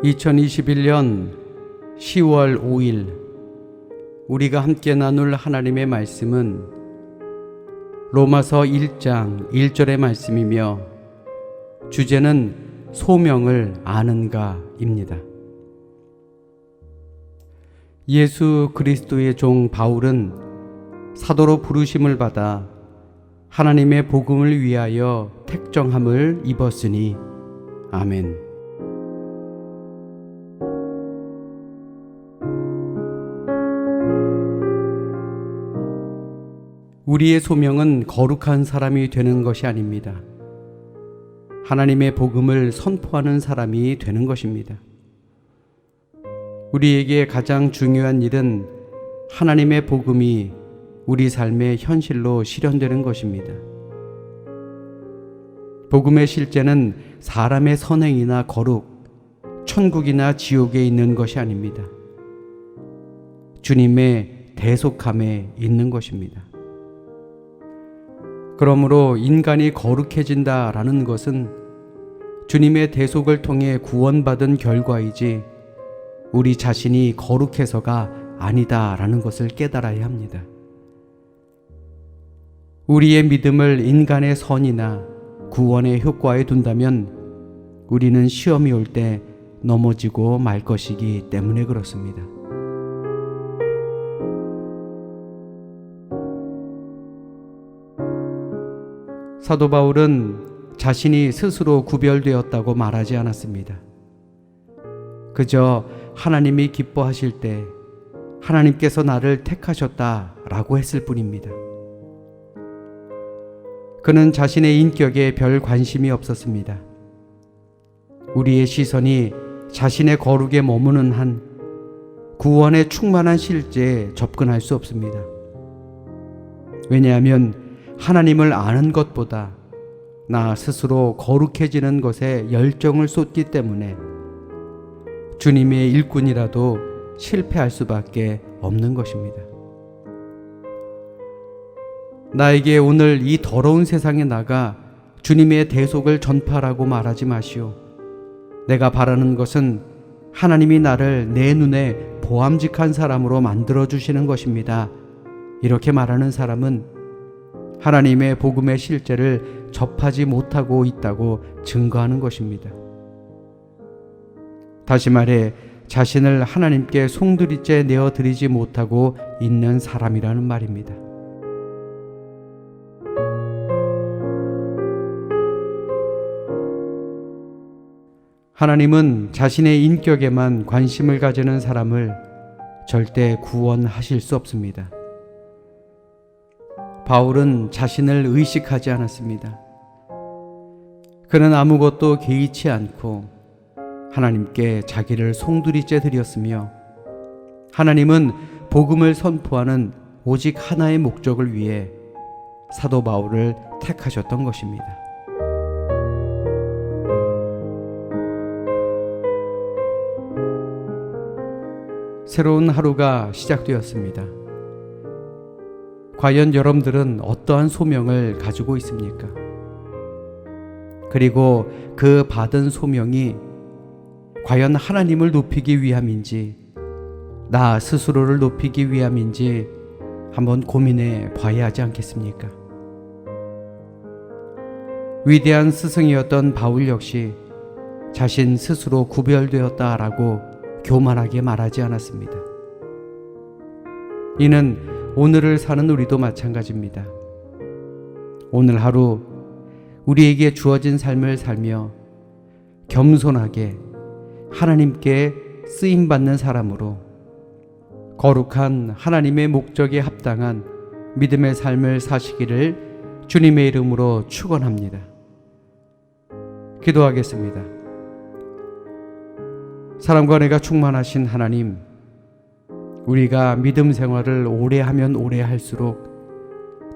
2021년 10월 5일 우리가 함께 나눌 하나님의 말씀은 로마서 1장 1절의 말씀이며 주제는 소명을 아는가입니다. 예수 그리스도의 종 바울은 사도로 부르심을 받아 하나님의 복음을 위하여 택정함을 입었으니 아멘. 우리의 소명은 거룩한 사람이 되는 것이 아닙니다. 하나님의 복음을 선포하는 사람이 되는 것입니다. 우리에게 가장 중요한 일은 하나님의 복음이 우리 삶의 현실로 실현되는 것입니다. 복음의 실제는 사람의 선행이나 거룩, 천국이나 지옥에 있는 것이 아닙니다. 주님의 대속함에 있는 것입니다. 그러므로 인간이 거룩해진다라는 것은 주님의 대속을 통해 구원받은 결과이지 우리 자신이 거룩해서가 아니다라는 것을 깨달아야 합니다. 우리의 믿음을 인간의 선이나 구원의 효과에 둔다면 우리는 시험이 올 때 넘어지고 말 것이기 때문에 그렇습니다. 사도 바울은 자신이 스스로 구별되었다고 말하지 않았습니다. 그저 하나님이 기뻐하실 때 하나님께서 나를 택하셨다라고 했을 뿐입니다. 그는 자신의 인격에 별 관심이 없었습니다. 우리의 시선이 자신의 거룩에 머무는 한 구원의 충만한 실제에 접근할 수 없습니다. 왜냐하면 하나님을 아는 것보다 나 스스로 거룩해지는 것에 열정을 쏟기 때문에 주님의 일꾼이라도 실패할 수밖에 없는 것입니다. 나에게 오늘 이 더러운 세상에 나가 주님의 대속을 전파하라고 말하지 마시오. 내가 바라는 것은 하나님이 나를 내 눈에 보암직한 사람으로 만들어주시는 것입니다. 이렇게 말하는 사람은 하나님의 복음의 실제를 접하지 못하고 있다고 증거하는 것입니다. 다시 말해 자신을 하나님께 송두리째 내어드리지 못하고 있는 사람이라는 말입니다. 하나님은 자신의 인격에만 관심을 가지는 사람을 절대 구원하실 수 없습니다. 바울은 자신을 의식하지 않았습니다. 그는 아무것도 개의치 않고 하나님께 자기를 송두리째 드렸으며 하나님은 복음을 선포하는 오직 하나의 목적을 위해 사도 바울을 택하셨던 것입니다. 새로운 하루가 시작되었습니다. 과연 여러분들은 어떠한 소명을 가지고 있습니까? 그리고 그 받은 소명이 과연 하나님을 높이기 위함인지 나 스스로를 높이기 위함인지 한번 고민해 봐야 하지 않겠습니까? 위대한 스승이었던 바울 역시 자신 스스로 구별되었다라고 교만하게 말하지 않았습니다. 이는 오늘을 사는 우리도 마찬가지입니다. 오늘 하루 우리에게 주어진 삶을 살며 겸손하게 하나님께 쓰임받는 사람으로 거룩한 하나님의 목적에 합당한 믿음의 삶을 사시기를 주님의 이름으로 축원합니다. 기도하겠습니다. 사랑과 은혜가 충만하신 하나님, 우리가 믿음 생활을 오래 하면 오래 할수록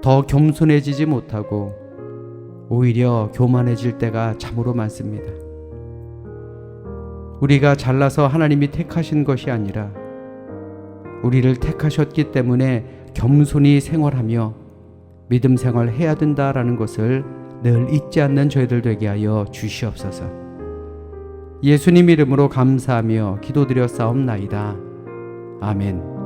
더 겸손해지지 못하고 오히려 교만해질 때가 참으로 많습니다. 우리가 잘나서 하나님이 택하신 것이 아니라 우리를 택하셨기 때문에 겸손히 생활하며 믿음 생활해야 된다라는 것을 늘 잊지 않는 저희들 되게 하여 주시옵소서. 예수님 이름으로 감사하며 기도드렸사옵나이다. 아멘.